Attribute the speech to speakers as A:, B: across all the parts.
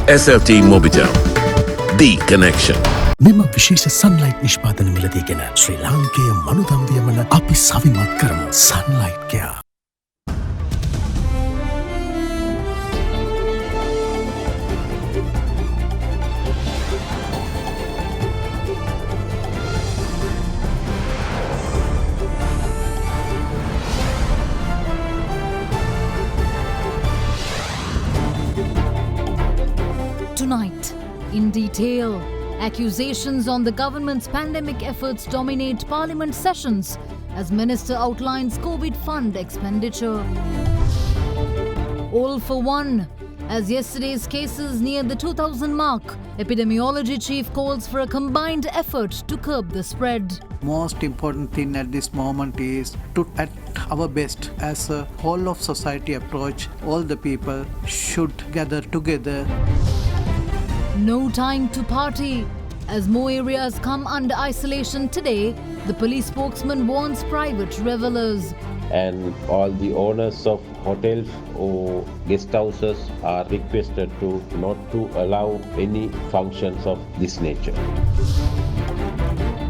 A: SLT Mobitel, the connection.
B: මෙම විශේෂ Sunlight නිෂ්පාදන මිලදී ගෙන ශ්‍රී ලාංකේය මනුදම්වියමන අපි සවිමත් කරමු. Sunlight care.
C: Tonight, in detail, accusations on the government's pandemic efforts dominate parliament sessions as minister outlines COVID fund expenditure. All for one, as yesterday's cases near the 2,000 mark, epidemiology chief calls for a combined effort to curb the spread.
D: Most important thing at this moment is to at our best as a whole of society approach. All the people should gather together.
C: No time to party. As more areas come under isolation today, the police spokesman warns private revelers.
E: And all the owners of hotels or guest houses are requested to not to allow any functions of this nature.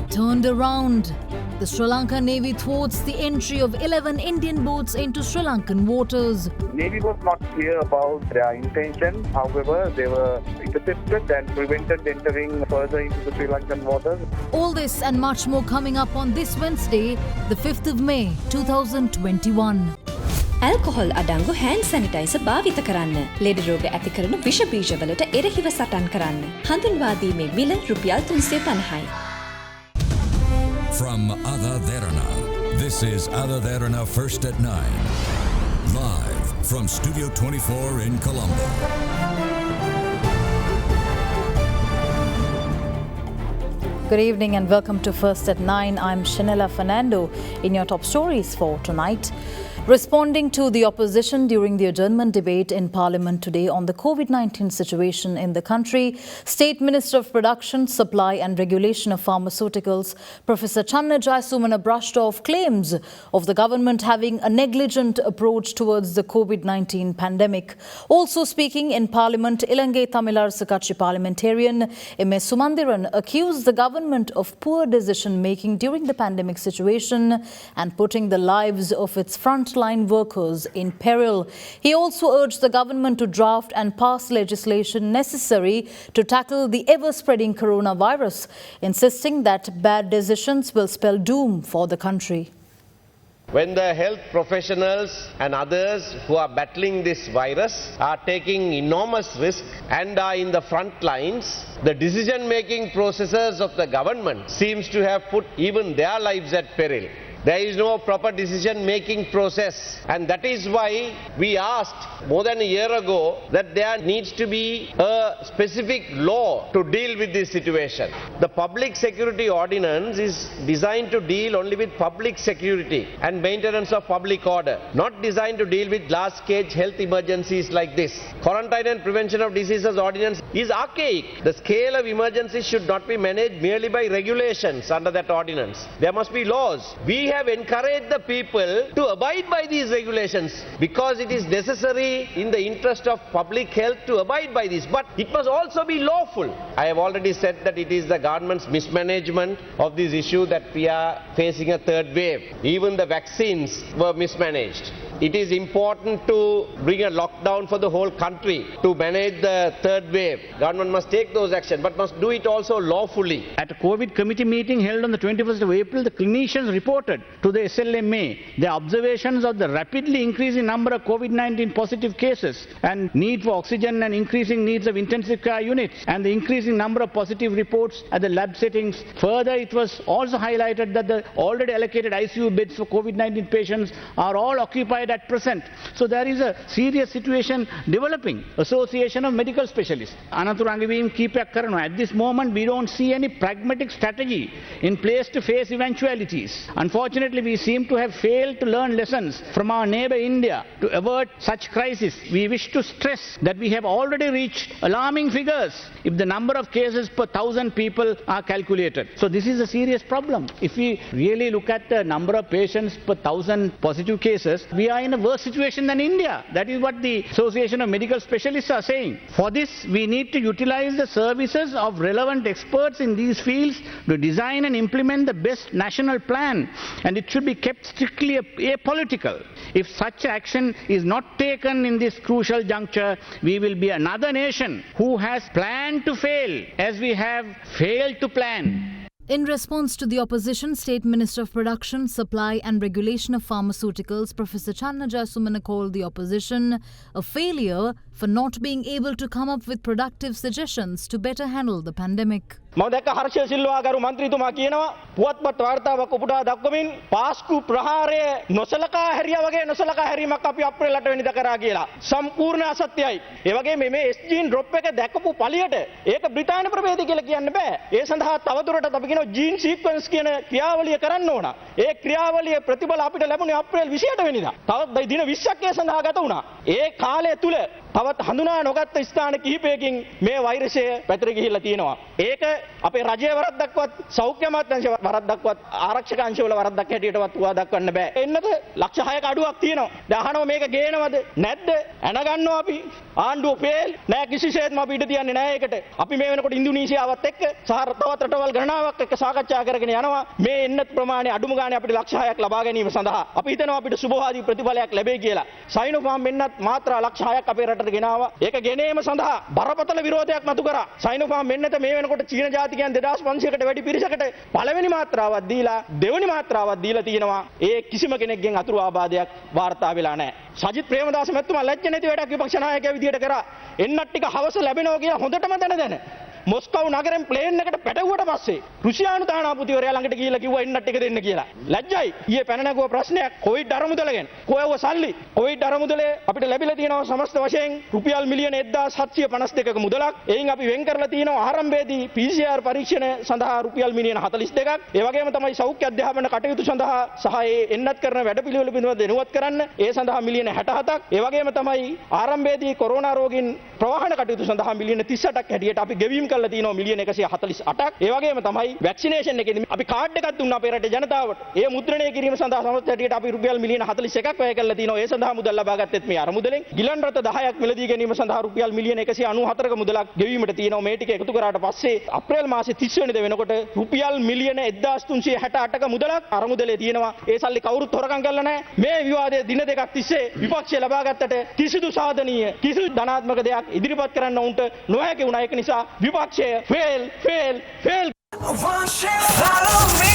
C: Turned around, the Sri Lankan Navy thwarts the entry of 11 Indian boats into Sri Lankan waters.
F: Navy was not clear about their intention. However, they were intercepted and prevented entering further into the Sri Lankan waters.
C: All this and much more coming up on this Wednesday, the 5th of May, 2021.
G: Alcohol අඩංගු hand sanitizer භාවිත කරන්න. ලෙඩ රෝග ඇති කරන විෂ බීජවලට එරෙහිව සටන් කරන්න. හඳුන්වා දීමේ මිල රුපියල් 350යි.
H: From AdaDerana, this is AdaDerana First at 9. Live from Studio 24 in Colombo.
C: Good evening and welcome to First at 9. I'm Shanella Fernando in your top stories for tonight. Responding to the opposition during the adjournment debate in Parliament today on the COVID-19 situation in the country, State Minister of Production, Supply and Regulation of Pharmaceuticals, Professor Channa Jayasumana brushed off claims of the government having a negligent approach towards the COVID-19 pandemic. Also speaking in Parliament, Ilangai Tamilarsa Katchi parliamentarian M.S. Sumandiran accused the government of poor decision-making during the pandemic situation and putting the lives of its frontline workers in peril. He also urged the government to draft and pass legislation necessary to tackle the ever-spreading coronavirus, insisting that bad decisions will spell doom for the country.
E: When the health professionals and others who are battling this virus are taking enormous risk and are in the front lines, the decision-making processes of the government seems to have put even their lives at peril. There is no proper decision-making process, and that is why we asked more than a year ago that there needs to be a specific law to deal with this situation. The Public Security Ordinance is designed to deal only with public security and maintenance of public order, not designed to deal with large-scale health emergencies like this. Quarantine and Prevention of Diseases Ordinance is archaic. The scale of emergencies should not be managed merely by regulations under that ordinance. There must be laws. We have encouraged the people to abide by these regulations because it is necessary in the interest of public health to abide by this, but it must also be lawful. I have already said that it is the government's mismanagement of this issue that we are facing a third wave. Even the vaccines were mismanaged. It is important to bring a lockdown for the whole country to manage the third wave. Government must take those actions, but must do it also lawfully.
I: At a COVID committee meeting held on the 21st of April, the clinicians reported to the SLMA the observations of the rapidly increasing number of COVID-19 positive cases and need for oxygen and increasing needs of intensive care units and the increasing number of positive reports at the lab settings. Further, it was also highlighted that the already allocated ICU beds for COVID-19 patients are all occupied at present. So there is a serious situation developing. Association of Medical Specialists. Anaturangivim keepak karana. At this moment, we don't see any pragmatic strategy in place to face eventualities. Unfortunately, we seem to have failed to learn lessons from our neighbor India to avert such crisis. We wish to stress that we have already reached alarming figures if the number of cases per 1,000 people are calculated. So this is a serious problem. If we really look at the number of patients per 1,000 positive cases, we are are in a worse situation than India. That is what the Association of Medical Specialists are saying. For this, we need to utilize the services of relevant experts in these fields to design and implement the best national plan, and it should be kept strictly apolitical. If such action is not taken in this crucial juncture, we will be another nation who has planned to fail as we have failed to plan.
C: In response to the opposition, State Minister of Production, Supply and Regulation of Pharmaceuticals, Professor Channa Jayasumana, called the opposition a failure for not being able to come up with productive suggestions to better handle the pandemic.
J: මම දැක්ක හර්ෂ සිල්වා ගරු මන්ත්‍රීතුමා කියනවා පුවත්පත් වාර්තාවක් උපුටා දක්වමින් පාස්කු ප්‍රහාරය නොසලකා හැරියා වගේ නොසලකා හැරීමක් අපි අප්‍රේල් 8 වෙනිදා කරා කියලා. සම්පූර්ණ අසත්‍යයි. ඒ වගේ මේ එස්ජීන් ඩ්‍රොප් එක දැකපු පළියට ඒක බ්‍රිතාන්‍ය ප්‍රභේදය කියලා කියන්න බෑ. ඒ සඳහා තවදුරටත් අපි කියනවා ජීන් සීක්වන්ස් කියන ක්‍රියාවලිය කරන්න ඕන. ඒ ක්‍රියාවලිය ප්‍රතිඵල අපිට ලැබුණේ අප්‍රේල් 28 වෙනිදා. තවත් දින 20ක් ඒ සඳහා ගත වුණා. ඒ කාලය තුල තවත් හඳුනා නොගත්ත ස්ථාන කිහිපයකින් මේ වෛරසය පැතිර ගිහිල්ලා තියෙනවා. ඒක අපේ රජයේ වරද්දක්වත් සෞඛ්‍ය අමාත්‍යාංශයේ වරද්දක්වත් ආරක්ෂක අංශවල වරද්දක් හැටියටවත් උවා දක්වන්න බෑ. එන්නද ලක්ෂ 6ක අඩුවක් තියෙනවා. දැන් අහනවා මේක ගේනවද නැද්ද? ඇනගන්නවා අපි. ආණ්ඩුව ෆේල් නෑ කිසිසේත්ම අපි ඉඩ තියන්නේ නෑ ඒකට. අපි මේ වෙනකොට ඉන්දුනීසියාවත් එක්ක සහ තවත් රටවල් ගණනාවක් එක්ක සාකච්ඡා කරගෙන යනවා. මේ එන්නත් ප්‍රමාණය අඩුම ගානේ අපිට ලක්ෂ 6ක් ලබා ගැනීම සඳහා අපි හිතනවා අපිට සුබවාදී ප්‍රතිඵලයක් ලැබෙයි කියලා. සයිනෝෆාම් වෙන්නත් මාත්‍රා ලක්ෂ 6ක් අපේ රටට ගෙනාවා. ඒක ගෙනීම සඳහා බරපතල විරෝධයක් මතු කරා. සයිනෝෆාම් වෙන්නත මේ වෙනකොට චීන ජාතිකයන් 2500කට වැඩි පිරිසකට පළවෙනි මාත්‍රාවක් දීලා දෙවෙනි මාත්‍රාවක් දීලා තියෙනවා. ඒ කිසිම කෙනෙක්ගෙන් අතුරු ආබාධයක් වාර්තා වෙලා නැහැ. සජිත් ප්‍රේමදාස මැතිතුමා ලැජ්ජ නැති වැඩක් විපක්ෂ නායකයා විදියට කරා. එන්නත් ටික හවස ලැබෙනවා කියලා හොඳටම දැන මොස්කව් නගරෙන් ප්ලේන් එකට පැටවුවට පස්සේ රුසියානු තානාපතිවරයා ළඟට ගිහිල්ලා කිව්වා එන්නත් ටික දෙන්න කියලා. ලැජ්ජයි. ඊයේ පැන නැගුව ප්‍රශ්නයක් කොවිඩ් අරමුදල ගැන. කොහෙව සල්ලි? කොවිඩ් අරමුදලේ අපිට ලැබිලා තියෙනවා සමස්ත වශයෙන් රුපියල් මිලියන 1752ක මුදලක්. එයින් අපි වෙන් කරලා තියෙනවා ආරම්භයේදී PCR පරීක්ෂණ සඳහා රුපියල් මිලියන 42ක්. ඒ වගේම තමයි සෞඛ්‍ය අධ්‍යාපන කටයුතු සඳහා සහ ඒ එන්නත් කරන වැඩපිළිවෙල පිළිබඳව දැනුවත් කරන්න ඒ සඳහා මිලියන 67ක්. ඒ වගේම තමයි ආරම්භයේදී කොරෝනා රෝගීන් ප්‍රවාහන කටයුතු සඳහා මිලියන 38ක් හැටියට අපි ගෙවීම් කරලා තියෙනවා මිලියන 148ක්. ඒ වගේම තමයි වැක්සිනේෂන් එකේදී අපි කාඩ් එකක් දුන්නා අපේ රටේ ජනතාවට. ඒ මුද්‍රණය කිරීම සඳහා සමස්ත හැටියට අපි රුපියල් මිලියන 41ක් වැය කරලා තියෙනවා. ඒ සඳහා මුදල් ලබා ගත්තෙත් මේ අරමුදලෙන්. ගිලන් රට 10ක් මිලදී ගැනීම සඳහා රුපියල් මිලියන 194ක මුදලක් ගෙවීමට තියෙනවා. මේ ටික එකතු කරාට පස්සේ අප්‍රේල් මාසේ 30 වෙනිදා වෙනකොට රුපියල් මිලියන 1368ක මුදලක් අරමුදලේ තියෙනවා. ඒ සල්ලි කවුරුත් හොරකම් කරලා නැහැ. මේ විවාදයේ දින දෙකක් තිස්සේ විපක්ෂය ලබා ගත්තට කිසිදු සාධනීය කිසිදු ධනාත්මක දෙයක් ඉදිරිපත් කරන්න උන්ට නොහැකි වුණා. ඒක නිසා විපක්ෂය fail.
K: Follow me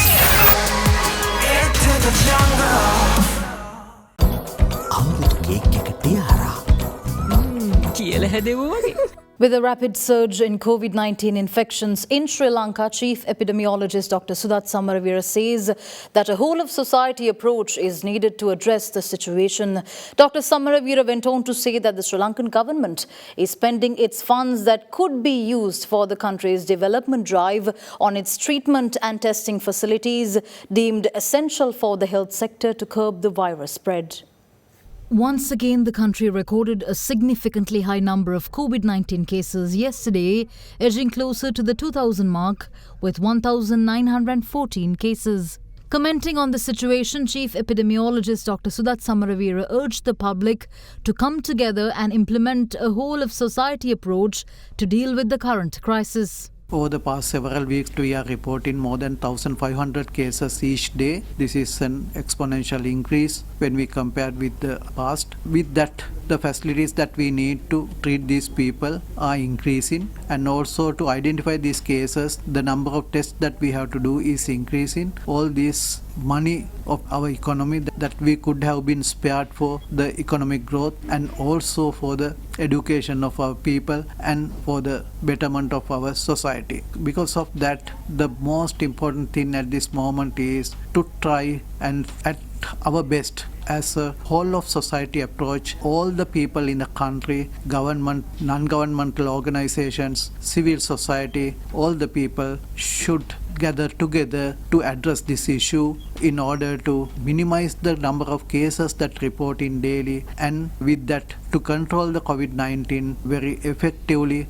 K: into the jungle.
B: අමුතු කේක් එක තියාරා.
K: කියලා හැදෙවෝ වගේ.
C: With a rapid surge in COVID-19 infections in Sri Lanka, Chief Epidemiologist Dr. Sudat Samaravira says that a whole-of-society approach is needed to address the situation. Dr. Samaravira went on to say that the Sri Lankan government is spending its funds that could be used for the country's development drive on its treatment and testing facilities deemed essential for the health sector to curb the virus spread. Once again, the country recorded a significantly high number of COVID-19 cases yesterday, edging closer to the 2,000 mark with 1,914 cases. Commenting on the situation, Chief Epidemiologist Dr. Sudat Samaravira urged the public to come together and implement a whole-of-society approach to deal with the current crisis.
D: Over the past several weeks, we are reporting more than 1,500 cases each day. This is an exponential increase when we compare with the past. With that, the facilities that we need to treat these people are increasing, and also to identify these cases, the number of tests that we have to do is increasing. All this money of our economy that we could have been spared for the economic growth and also for the education of our people and for the betterment of our society. Because of that, the most important thing at this moment is to try and at our best as a whole of society approach, all the people in the country, government, non-governmental organizations, civil society, all the people should gather together to address this issue in order to minimize the number of cases that report in daily, and with that to control the COVID-19 very effectively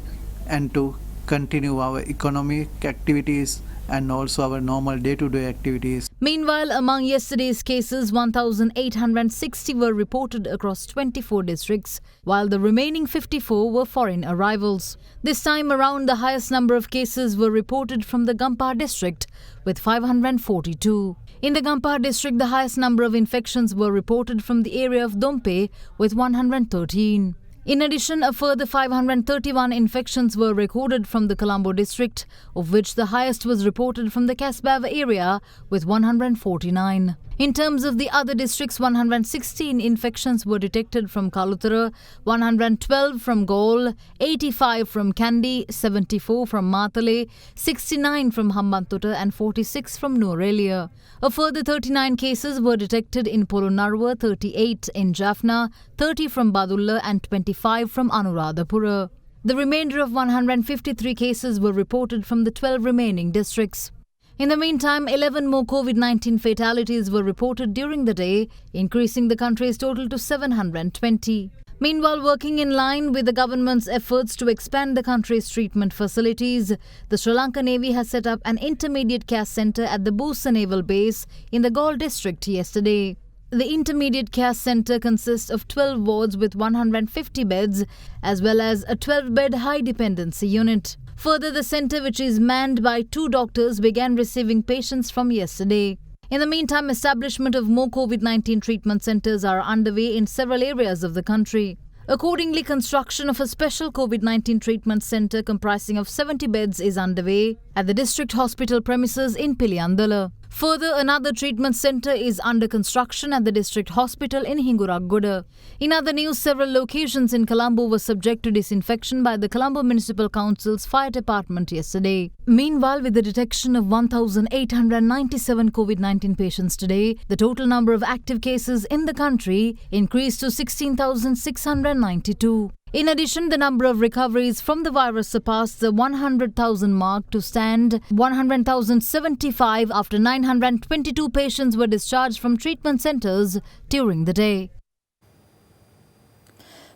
D: and to continue our economic activities and also our normal day-to-day activities.
C: Meanwhile, among yesterday's cases, 1,860 were reported across 24 districts, while the remaining 54 were foreign arrivals. This time around, the highest number of cases were reported from the Gampar district, with 542. In the Gampar district, the highest number of infections were reported from the area of Dompe, with 113. In addition, a further 531 infections were recorded from the Colombo district, of which the highest was reported from the Casbava area with 149. In terms of the other districts, 116 infections were detected from Kalutara, 112 from Gaul, 85 from Kandy, 74 from Matale, 69 from Hambantota and 46 from Nurelia. A further 39 cases were detected in Polonarwa, 38 in Jaffna, 30 from Badulla and 25 from Anuradhapura. The remainder of 153 cases were reported from the 12 remaining districts. In the meantime, 11 more COVID-19 fatalities were reported during the day, increasing the country's total to 720. Meanwhile, working in line with the government's efforts to expand the country's treatment facilities, the Sri Lanka Navy has set up an intermediate care centre at the Busa Naval Base in the Galle district yesterday. The intermediate care centre consists of 12 wards with 150 beds, as well as a 12-bed high-dependency unit. Further, the centre, which is manned by 2 doctors, began receiving patients from yesterday. In the meantime, establishment of more COVID-19 treatment centres are underway in several areas of the country. Accordingly, construction of a special COVID-19 treatment centre comprising of 70 beds is underway at the district hospital premises in Piliyandala. Further, another treatment centre is under construction at the district hospital in Hinguraggoda. In other news, several locations in Colombo were subject to disinfection by the Colombo Municipal Council's fire department yesterday. Meanwhile, with the detection of 1,897 COVID-19 patients today, the total number of active cases in the country increased to 16,692. In addition, the number of recoveries from the virus surpassed the 100,000 mark to stand 100,075 after 922 patients were discharged from treatment centres during the day.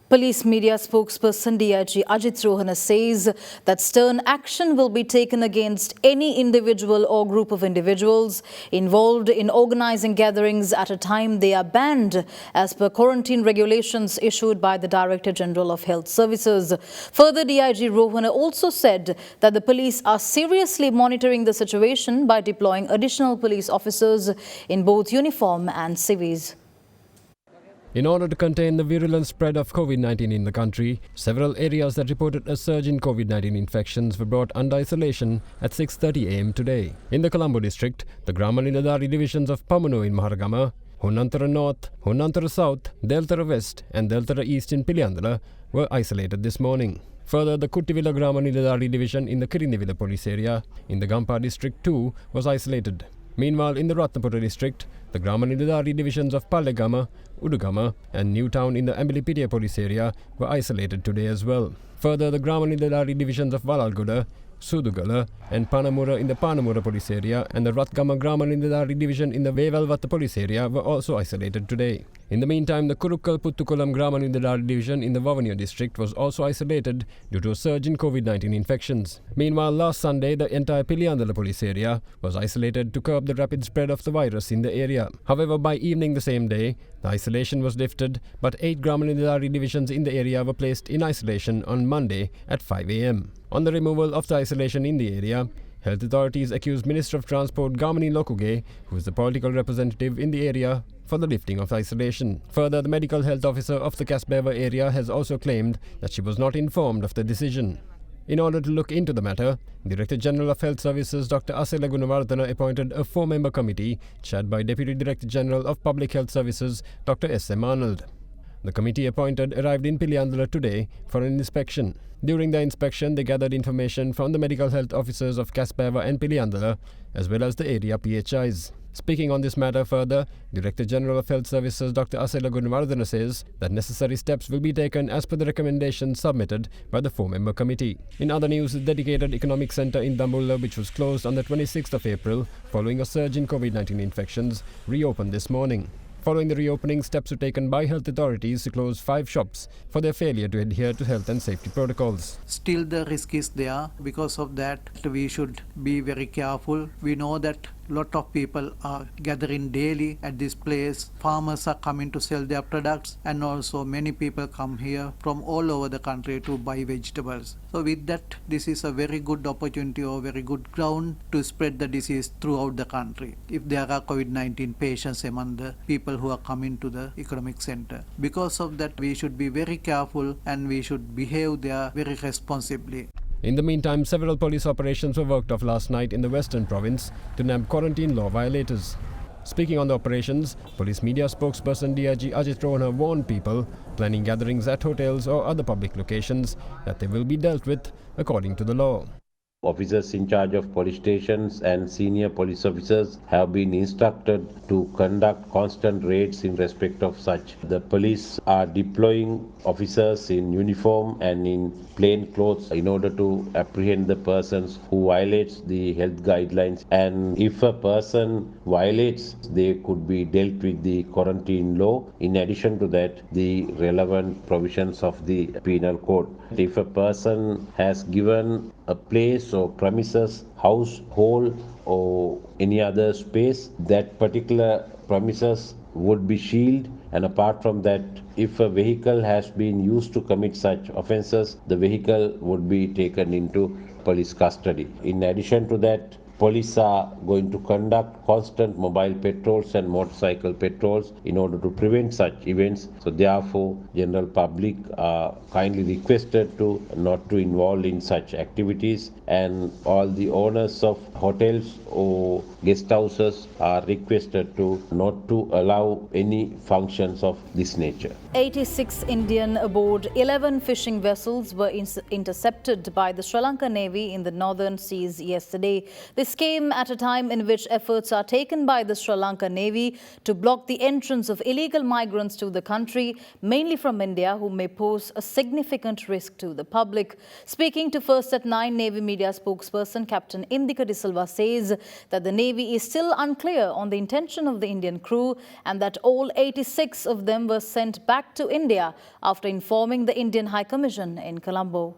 C: Police media spokesperson DIG Ajit Rohana says that stern action will be taken against any individual or group of individuals involved in organising gatherings at a time they are banned as per quarantine regulations issued by the Director General of Health Services. Further, DIG Rohana also said that the police are seriously monitoring the situation by deploying additional police officers in both uniform and civis.
L: In order to contain the virulent spread of COVID-19 in the country, several areas that reported a surge in COVID-19 infections were brought under isolation at 6:30 am today. In the Colombo district, the Gramaninadari divisions of Pamano in Maharagama, Honantara North, Honantara South, Deltara West and Deltara East in Piliyandala were isolated this morning. Further, the Kuttivilla Gramaninadari division in the Kirinivilla police area in the Gampar district too was isolated. Meanwhile, in the Ratnapura district, the Gramanidadari divisions of Pallegama, Udugama and Newtown in the Ambilipitia police area were isolated today as well. Further, the Gramanidadari divisions of Valalgoda, Sudugala and Panamura in the Panamura police area and the Ratgama Gramanidadari division in the Vevalvatta police area were also isolated today. In the meantime, the Kurukkal Puttukulam Gramanidadari division in the Vavaniya district was also isolated due to a surge in COVID-19 infections. Meanwhile, last Sunday, the entire Piliyandala police area was isolated to curb the rapid spread of the virus in the area. However, by evening the same day, the isolation was lifted, but 8 Gramanidadari divisions in the area were placed in isolation on Monday at 5 am. On the removal of the isolation in the area, health authorities accused Minister of Transport Gamini Lokuge, who is the political representative in the area, for the lifting of isolation. Further, the medical health officer of the Casbeva area has also claimed that she was not informed of the decision. In order to look into the matter, Director General of Health Services Dr. Asela Gunawardana appointed a 4-member committee chaired by Deputy Director General of Public Health Services Dr. S.M. Arnold. The committee appointed arrived in Piliyandala today for an inspection. During the inspection, they gathered information from the medical health officers of Casbeva and Piliyandala, as well as the area PHIs. Speaking on this matter further, Director General of Health Services Dr. Asela Gunawardana says that necessary steps will be taken as per the recommendations submitted by the 4-member committee. In other news, the dedicated economic centre in Dambulla, which was closed on the 26th of April following a surge in COVID-19 infections, reopened this morning. Following the reopening, steps were taken by health authorities to close 5 shops for their failure to adhere to health and safety protocols.
D: Still the risk is there. Because of that, we should be very careful. We know that lot of people are gathering daily at this place. Farmers are coming to sell their products, and also many people come here from all over the country to buy vegetables. So with that, this is a very good opportunity or very good ground to spread the disease throughout the country if there are COVID-19 patients among the people who are coming to the economic center. Because of that, we should be very careful and we should behave there very responsibly.
L: In the meantime, several police operations were worked off last night in the Western Province to nab quarantine law violators. Speaking on the operations, police media spokesperson DIG Ajit Rohana warned people planning gatherings at hotels or other public locations that they will be dealt with according to the law.
M: Officers in charge of police stations and senior police officers have been instructed to conduct constant raids in respect of such. The police are deploying officers in uniform and in plain clothes in order to apprehend the persons who violates the health guidelines, and if a person violates, they could be dealt with the quarantine law. In addition to that, the relevant provisions of the penal code. If a person has given a place or premises, house, hall or any other space, that particular premises would be shielded, and apart from that, if a vehicle has been used to commit such offences, the vehicle would be taken into police custody. In addition to that, police are going to conduct constant mobile patrols and motorcycle patrols in order to prevent such events. So therefore, general public are kindly requested to not to involve in such activities, and all the owners of hotels or guest houses are requested to not to allow any functions of this nature.
C: 86 Indian aboard 11 fishing vessels were intercepted by the Sri Lanka Navy in the northern seas yesterday. This came at a time in which efforts are taken by the Sri Lanka Navy to block the entrance of illegal migrants to the country, mainly from India, who may pose a significant risk to the public. Speaking to First at 9, Navy media spokesperson Captain Indika De Silva says that the Navy is still unclear on the intention of the Indian crew and that all 86 of them were sent back to India after informing the Indian High Commission in Colombo.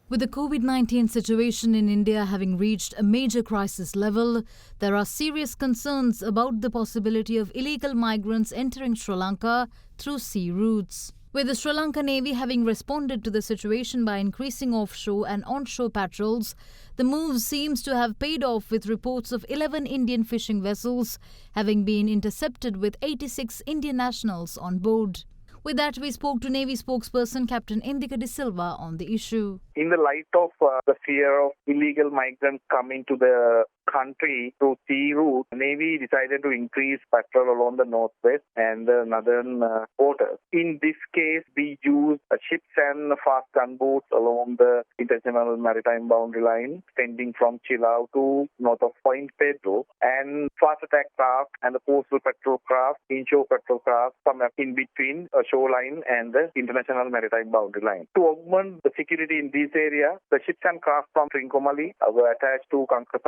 C: With the COVID-19 situation in India having reached a major crisis level, there are serious concerns about the possibility of illegal migrants entering Sri Lanka through sea routes. With the Sri Lanka Navy having responded to the situation by increasing offshore and onshore patrols, the move seems to have paid off, with reports of 11 Indian fishing vessels having been intercepted with 86 Indian nationals on board. With that, we spoke to Navy spokesperson Captain Indika De Silva on the issue.
F: In the light of the fear of illegal migrants coming to the country through sea route, Navy decided to increase patrol along the northwest and the northern borders. In this case, we used ships and fast gunboats along the international maritime boundary line, extending from Chilau to north of Point Pedro, and fast attack craft and the coastal patrol craft, inshore patrol craft, some in between a shoreline and the international maritime boundary line. To augment the security in this area, the ships and craft from Trincomalee were attached to Kankra,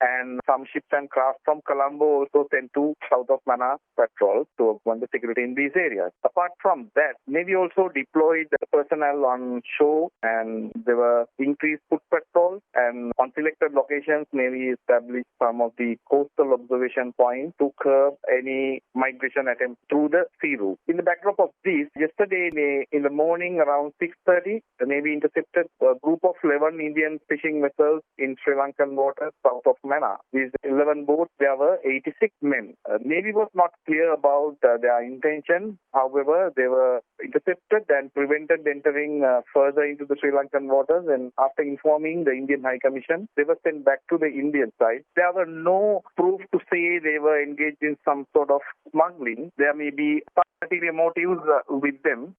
F: and some ships and craft from Colombo also sent to south of Mannar patrol to augment the security in these areas. Apart from that, Navy also deployed personnel on shore, and there were increased foot patrols, and on selected locations, Navy established some of the coastal observation points to curb any migration attempts through the sea route. In the backdrop of this, yesterday in the morning around 6:30, the Navy intercepted a group of 11 Indian fishing vessels in Sri Lankan waters south of Mannar. These 11 boats, there were 86 men. Navy was not clear about their intention. However, they were intercepted and prevented entering further into the Sri Lankan waters, and after informing the Indian High Commission, they were sent back to the Indian side. There were no proof to say they were engaged in some sort of smuggling. There may be some ulterior motives with them.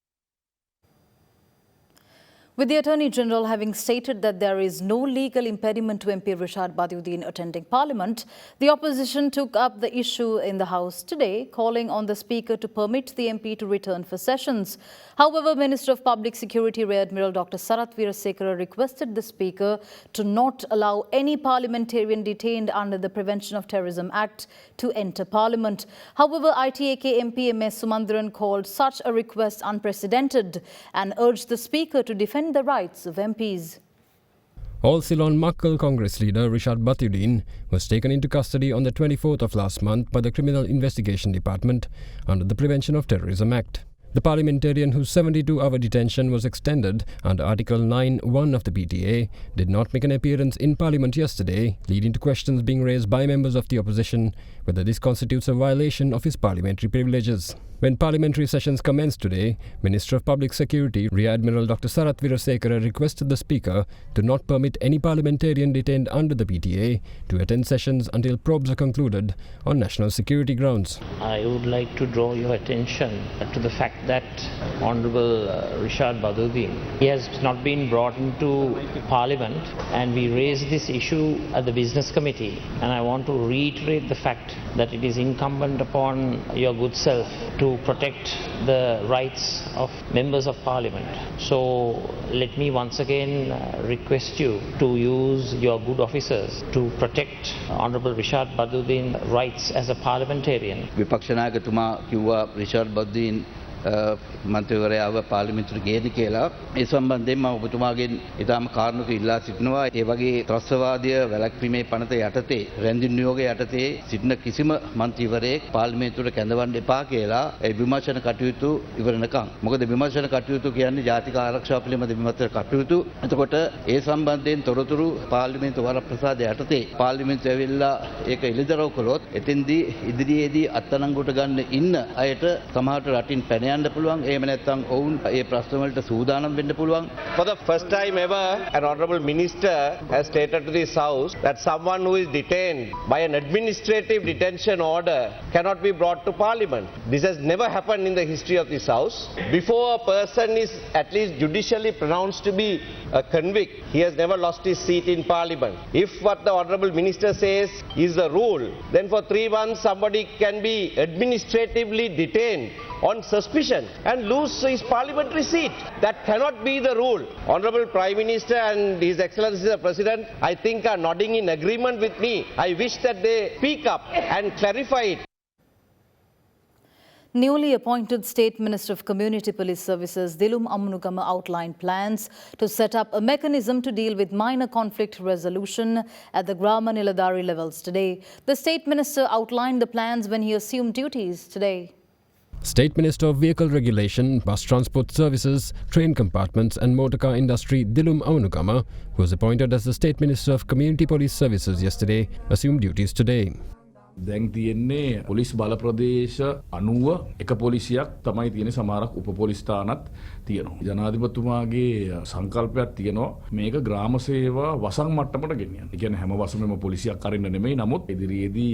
C: With the Attorney General having stated that there is no legal impediment to MP Rishad Badiuddin attending Parliament, the opposition took up the issue in the House today, calling on the Speaker to permit the MP to return for sessions. However, Minister of Public Security Rear Admiral Dr. Sarath Weerasekara requested the Speaker to not allow any parliamentarian detained under the Prevention of Terrorism Act to enter Parliament. However, ITAK MP MS Sumandran called such a request unprecedented and urged the Speaker to defend the rights of MPs.
L: All Ceylon Makkal Congress leader Rishad Badiuddin was taken into custody on the 24th of last month by the Criminal Investigation Department under the Prevention of Terrorism Act. The parliamentarian, whose 72-hour detention was extended under Article 9(1) of the PTA, did not make an appearance in Parliament yesterday, leading to questions being raised by members of the opposition whether this constitutes a violation of his parliamentary privileges. When parliamentary sessions commenced today, Minister of Public Security Rear Admiral Dr. Sarath Weerasekara requested the Speaker to not permit any parliamentarian detained under the PTA to attend sessions until probes are concluded on national security grounds.
N: I would like to draw your attention to the fact that Honourable Rishad Badiuddin, he has not been brought into Parliament, and we raised this issue at the Business Committee, and I want to reiterate the fact that it is incumbent upon your good self to protect the rights of members of Parliament. So let me once again request you to use your good officers to protect Honourable Rishad Badiuddin's rights as a parliamentarian.
O: විපක්ෂ නායකතුමා කිව්වා රිෂාඩ් බද්දීන් මන්ත්‍රීවරයාව පාර්ලිමේන්තුවට ගේන්න කියලා. ඒ සම්බන්ධයෙන් මම ඔබතුමාගෙන් ඊටාම කාරණක ඉල්ලා සිටිනවා. ඒ වගේ ත්‍රස්තවාදය වැළැක්වීමේ පනත යටතේ රැඳින් නියෝග යටතේ සිටින කිසිම මන්ත්‍රීවරයෙක් පාර්ලිමේන්තුවට කැඳවන්න එපා කියලා ඒ විමර්ශන කටයුතු ඉවරනකම්. මොකද විමර්ශන කටයුතු කියන්නේ ජාතික ආරක්ෂාව පිළිබඳ විමර්ශන කටයුතු. එතකොට ඒ සම්බන්ධයෙන් තොරතුරු පාර්ලිමේන්තු වරප්‍රසාද යටතේ පාර්ලිමේන්තුව ඇවිල්ලා ඒක එළිදරව් කළොත් එතෙන්දී ඉදිරියේදී අත්අඩංගුවට ගන්න ඉන්න අයට සමහරට රටින් පැන
E: For the first time ever, an honourable minister has stated to this House that someone who is detained by an administrative detention order cannot be brought to Parliament. This has never happened in the history of this House. Before a person is at least judicially pronounced to be a convict, he has never lost his seat in Parliament. If what the honourable minister says is the rule, then for 3 months somebody can be administratively detained on suspicion and lose his parliamentary seat. That cannot be the rule. Honourable Prime Minister and His Excellency the President, I think, are nodding in agreement with me. I wish that they speak up and clarify it.
C: Newly appointed State Minister of Community Police Services Dilum Amunugama outlined plans to set up a mechanism to deal with minor conflict resolution at the Grama Niladari levels today. The State Minister outlined the plans when he assumed duties today.
L: State Minister of Vehicle Regulation, Bus Transport Services, Train Compartments and Motorcar Industry Dilum Amunugama, who was appointed as the State Minister of Community Police Services yesterday, assumed duties today.
P: දැන් තියෙන්නේ police බල ප්‍රදේශ 90 එක පොලිසියක් තමයි තියෙන්නේ සමහරක් උප police ස්ථානත් තියෙනවා. ජනාධිපතිතුමාගේ සංකල්පයක් තියෙනවා මේක ග්‍රාම සේවා වසන් මට්ටමට ගෙනියන්න. ඒ කියන්නේ හැම වසමෙම පොලිසියක් අරින්න නෙමෙයි නමුත් ඉදිරියේදී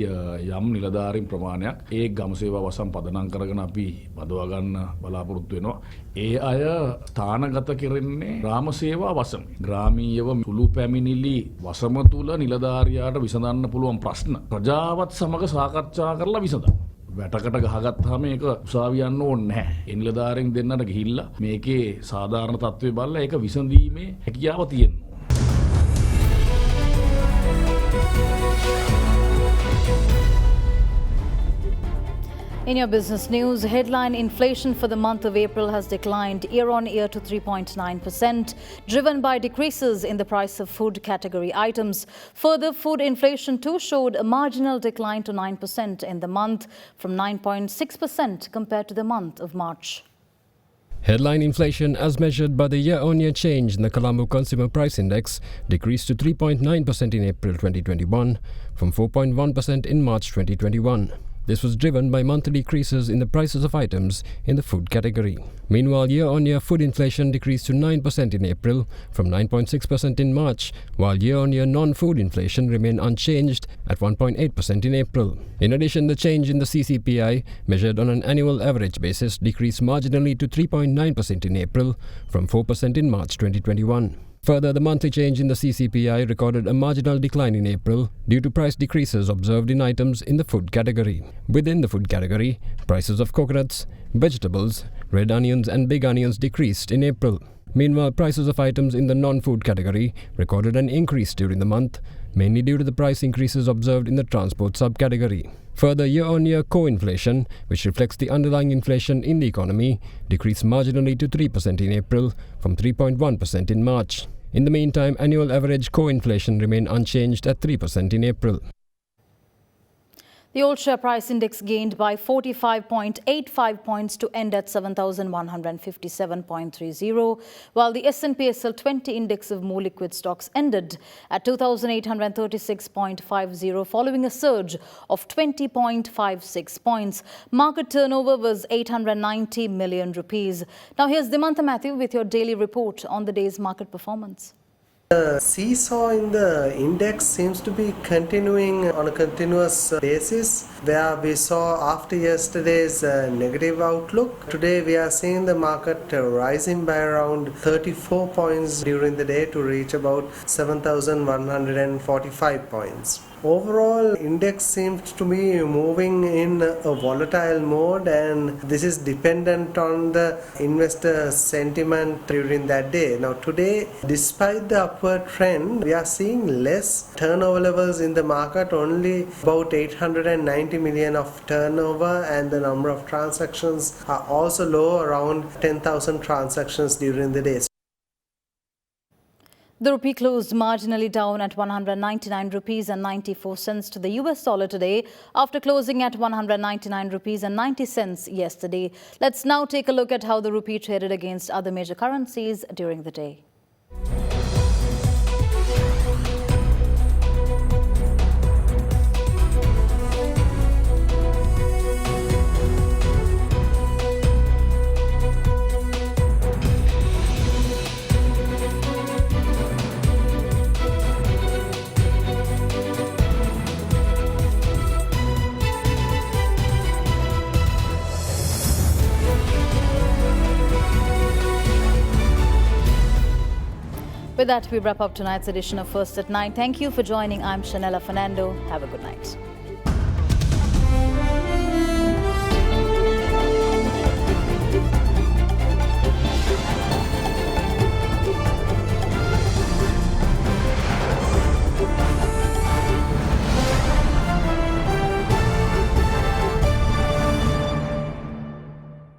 P: යම් නිලධාරීන් ප්‍රමාණයක් ඒ ග්‍රාම සේවා වසන් පදනම් කරගෙන අපි බදවා ගන්න බලාපොරොත්තු වෙනවා. ඒ අය ස්ථානගත කෙරෙන්නේ ග්‍රාම සේවා වසම. ග්‍රාමීයව සුළු පැමිණිලි වසම තුල නිලධාරියාට විසඳන්න පුළුවන් ප්‍රශ්න ප්‍රජාවත් සමග සාකච්ඡා කරලා විසඳන්න. වැටකට ගහගත්තාම ඒක උසාවි යන්න ඕනේ නැහැ. ඒ නිලධාරීන් දෙන්නට ගිහිල්ලා මේකේ සාධාරණ තත්ත්වය බලලා ඒක විසඳීමේ හැකියාව තියෙනවා.
C: In your business news, headline inflation for the month of April has declined year-on-year to 3.9%, driven by decreases in the price of food category items. Further, food inflation too showed a marginal decline to 9% in the month, from 9.6% compared to the month of March.
L: Headline inflation, as measured by the year-on-year change in the Colombo Consumer Price Index, decreased to 3.9% in April 2021, from 4.1% in March 2021. This was driven by monthly decreases in the prices of items in the food category. Meanwhile, year-on-year food inflation decreased to 9% in April from 9.6% in March, while year-on-year non-food inflation remained unchanged at 1.8% in April. In addition, the change in the CCPI, measured on an annual average basis, decreased marginally to 3.9% in April from 4% in March 2021. Further, the monthly change in the CCPI recorded a marginal decline in April due to price decreases observed in items in the food category. Within the food category, prices of coconuts, vegetables, red onions and big onions decreased in April. Meanwhile, prices of items in the non-food category recorded an increase during the month, mainly due to the price increases observed in the transport subcategory. Further, year-on-year core inflation, which reflects the underlying inflation in the economy, decreased marginally to 3% in April from 3.1% in March. In the meantime, annual average core inflation remained unchanged at 3% in April.
C: The old share price index gained by 45.85 points to end at 7,157.30, while the S&P SL 20 index of more liquid stocks ended at 2,836.50 following a surge of 20.56 points. Market turnover was 890 million rupees. Now here's Dimantha Matthew with your daily report on the day's market performance.
Q: The seesaw in the index seems to be continuing on a continuous basis, where we saw after yesterday's negative outlook. Today we are seeing the market rising by around 34 points during the day to reach about 7,145 points. Overall, index seems to be moving in a volatile mode, and this is dependent on the investor sentiment during that day. Now today, despite the upward trend, we are seeing less turnover levels in the market, only about 890 million of turnover, and the number of transactions are also low, around 10,000 transactions during the day.
C: The rupee closed marginally down at 199 rupees and 94 cents to the US dollar today, after closing at 199 rupees and 90 cents yesterday. Let's now take a look at how the rupee traded against other major currencies during the day. With that, we wrap up tonight's edition of First at 9. Thank you for joining. I'm Shanella Fernando. Have a good night.